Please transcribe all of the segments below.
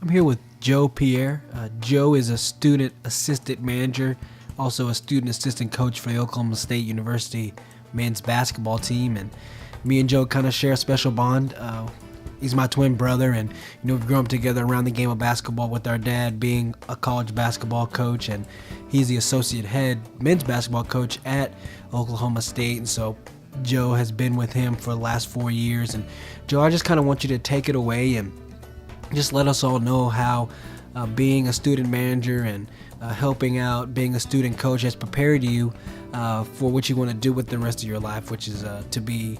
I'm here with Joe Pierre. Joe is a student assistant manager, also a student assistant coach for the Oklahoma State University men's basketball team. And me and Joe kind of share a special bond. He's my twin brother, and we've grown up together around the game of basketball with our dad being a college basketball coach, and he's the associate head men's basketball coach at Oklahoma State. And so Joe has been with him for the last 4 years. And Joe, I just kind of want you to take it away and just let us all know how being a student manager and helping out, being a student coach has prepared you for what you want to do with the rest of your life, which is to be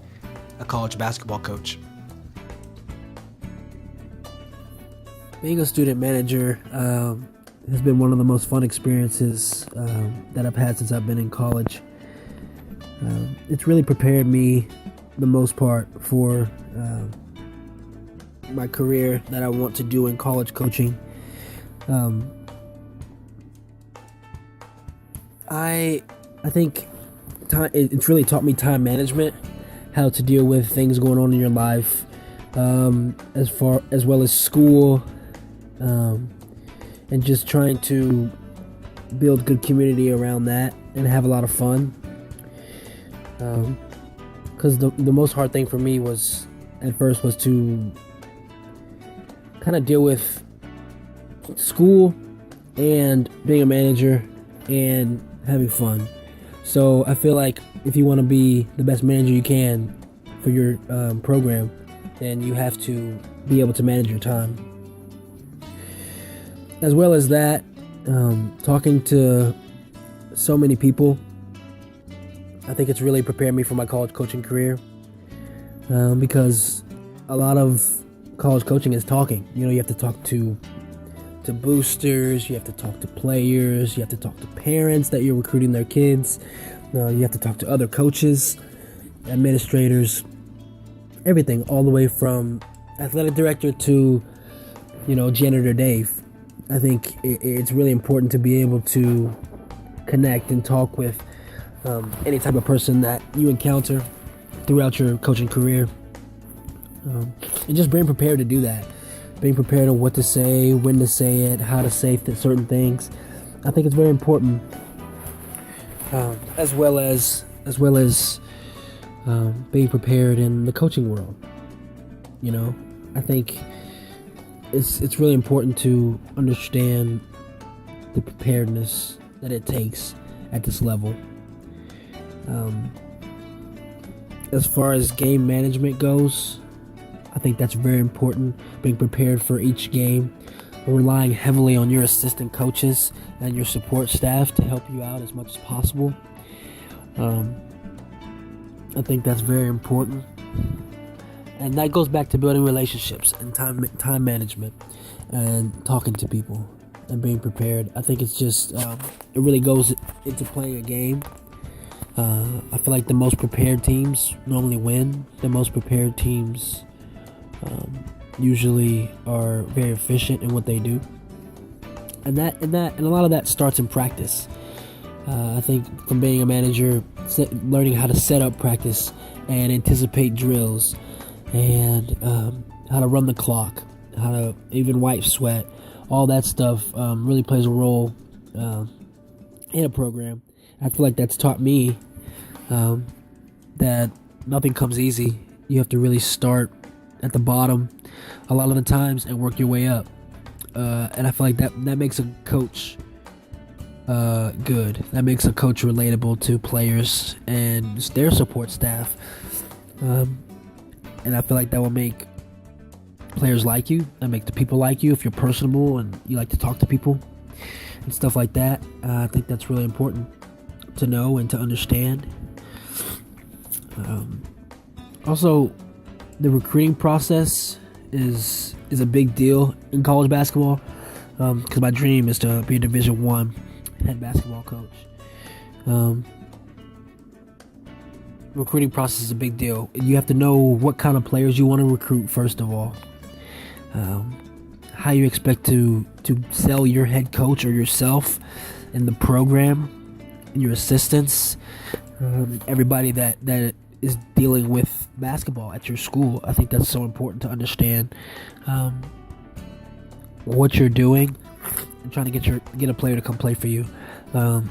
a college basketball coach. Being a student manager has been one of the most fun experiences that I've had since I've been in college. It's really prepared me, the most part, for my career that I want to do in college coaching. I think it's really taught me time management, how to deal with things going on in your life, as well as school, and just trying to build good community around that and have a lot of fun. Because the most hard thing for me at first was to kind of deal with school and being a manager and having fun. So I feel like if you want to be the best manager you can for your program, then you have to be able to manage your time. As well as that, talking to so many people, I think it's really prepared me for my college coaching career, because a lot of college coaching is talking. You have to talk to boosters, you have to talk to players, you have to talk to parents that you're recruiting their kids, you have to talk to other coaches, administrators, everything, all the way from athletic director to janitor Dave. I think it's really important to be able to connect and talk with any type of person that you encounter throughout your coaching career, and just being prepared to do that, being prepared on what to say, when to say it, how to say certain things. I think it's very important, as well as being prepared in the coaching world. I think it's really important to understand the preparedness that it takes at this level. As far as game management goes, I think that's very important, being prepared for each game, relying heavily on your assistant coaches and your support staff to help you out as much as possible. I think that's very important. And that goes back to building relationships and time management and talking to people and being prepared. I think it's just, it really goes into playing a game. I feel like the most prepared teams normally win. The most prepared teams usually are very efficient in what they do, and a lot of that starts in practice. I think from being a manager, learning how to set up practice and anticipate drills, and how to run the clock, how to even wipe sweat, all that stuff really plays a role in a program. I feel like that's taught me that nothing comes easy. You have to really start at the bottom a lot of the times and work your way up. And I feel like that makes a coach good. That makes a coach relatable to players and their support staff. And I feel like that will make players like you and make the people like you if you're personable and you like to talk to people and stuff like that. I think that's really important to know and to understand. Also, the recruiting process is a big deal in college basketball, because my dream is to be a Division I head basketball coach. Recruiting process is a big deal. You have to know what kind of players you want to recruit, first of all. How you expect to sell your head coach or yourself in the program, and your assistants, everybody that is dealing with basketball at your school. I think that's so important to understand. what you're doing and trying to get a player to come play for you.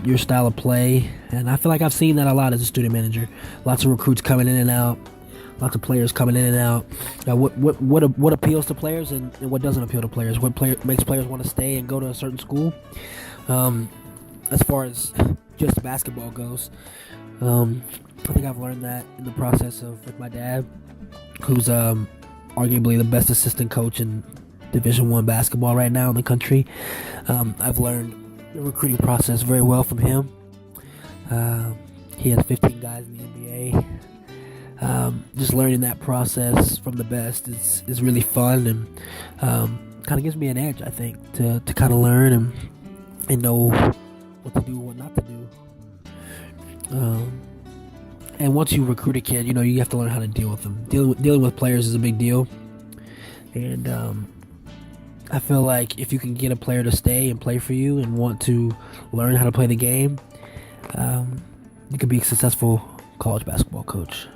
Your style of play, and I feel like I've seen that a lot as a student manager. Lots of recruits coming in and out, lots of players coming in and out. What appeals to players and what doesn't appeal to players? What makes players want to stay and go to a certain school? As far as just basketball goes, I think I've learned that in the process with my dad, who's arguably the best assistant coach in Division I basketball right now in the country. I've learned the recruiting process very well from him. He has 15 guys in the NBA. Just learning that process from the best is really fun, and kind of gives me an edge, I think, to kind of learn and know what to do and what not to do. And once you recruit a kid, you have to learn how to deal with them. Dealing with players is a big deal, and I feel like if you can get a player to stay and play for you and want to learn how to play the game, you can be a successful college basketball coach.